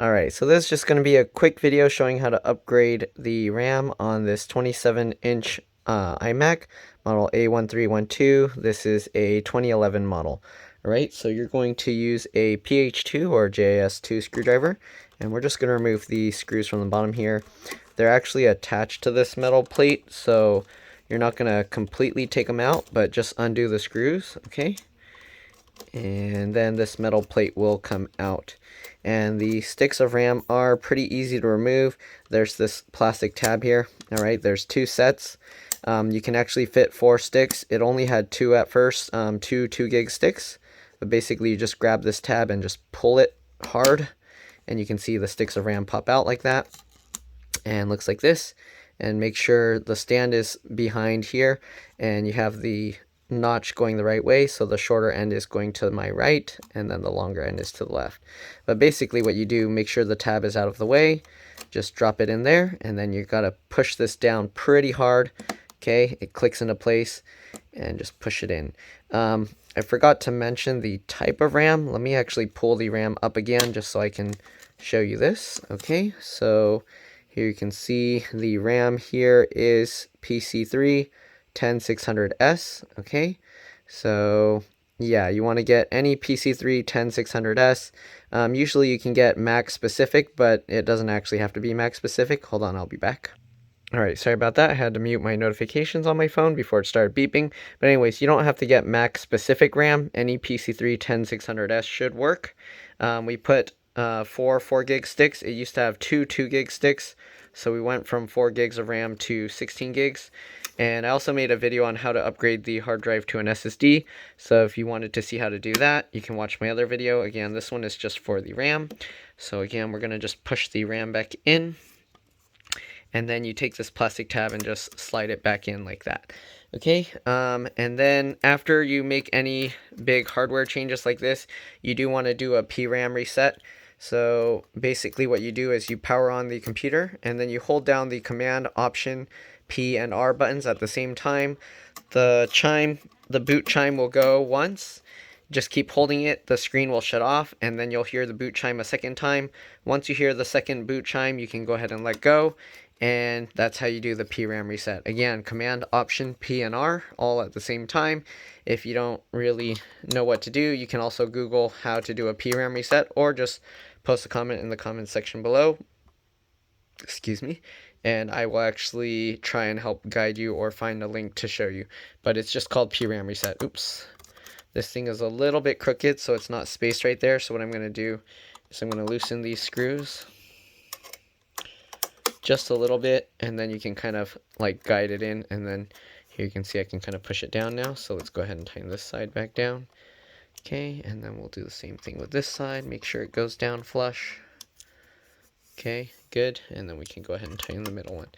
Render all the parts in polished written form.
Alright, so this is just going to be a quick video showing how to upgrade the RAM on this 27-inch iMac model A1312. This is a 2011 model. Alright, so you're going to use a PH2 or JS2 screwdriver, and we're just going to remove the screws from the bottom here. They're actually attached to this metal plate, so you're not going to completely take them out, but just undo the screws, okay? And then this metal plate will come out. And the sticks of RAM are pretty easy to remove. There's this plastic tab here. Alright, there's two sets. You can actually fit 4 sticks. It only had 2 at first, two 2 gig sticks. But basically you just grab this tab and just pull it hard, and you can see the sticks of RAM pop out like that. And looks like this. And make sure the stand is behind here, and you have the notch going the right way, so the shorter end is going to my right and then the longer end is to the left. But basically what you do, make sure the tab is out of the way, just drop it in there, and then you gotta push this down pretty hard. Okay, it clicks into place, and just push it in. I forgot to mention the type of RAM. Let me actually pull the RAM up again just so I can show you this. Okay, so here you can see the RAM here is PC3 10600S. Okay, so yeah, you want to get any PC3 10600S. Usually you can get Mac specific, but it doesn't actually have to be Mac specific. Hold on, I'll be back. Alright, sorry about that. I had to mute my notifications on my phone before it started beeping. But anyways, you don't have to get Mac specific RAM. Any PC3 10600S should work. We put 4 gig sticks. It used to have 2 gig sticks, so we went from 4 gigs of RAM to 16 gigs. And I also made a video on how to upgrade the hard drive to an SSD. So if you wanted to see how to do that, you can watch my other video. Again, this one is just for the RAM. So again, we're going to just push the RAM back in. And then you take this plastic tab and just slide it back in like that. Okay, and then after you make any big hardware changes like this, you do want to do a PRAM reset. So basically what you do is you power on the computer, and then you hold down the Command, Option, P, and R buttons at the same time. The boot chime will go once. Just keep holding it, the screen will shut off, and then you'll hear the boot chime a second time. Once you hear the second boot chime, you can go ahead and let go, and that's how you do the PRAM reset. Again, Command, Option, P, and R, all at the same time. If you don't really know what to do, you can also Google how to do a PRAM reset, or just post a comment in the comment section below. Excuse me. And I will actually try and help guide you or find a link to show you. But it's just called PRAM reset. Oops. This thing is a little bit crooked, so it's not spaced right there. So what I'm going to do is I'm going to loosen these screws just a little bit, and then you can kind of like guide it in, and then here you can see I can kind of push it down now. So let's go ahead and tighten this side back down. Okay, and then we'll do the same thing with this side. Make sure it goes down flush. Okay, good. And then we can go ahead and tighten the middle one.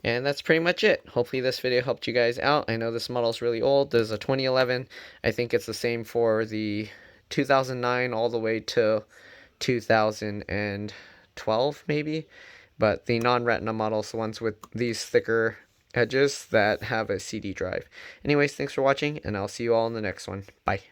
And that's pretty much it. Hopefully this video helped you guys out. I know this model is really old. This is a 2011. I think it's the same for the 2009 all the way to 2012 maybe. But the non-retina models, the ones with these thicker edges that have a CD drive. Anyways, thanks for watching, and I'll see you all in the next one. Bye.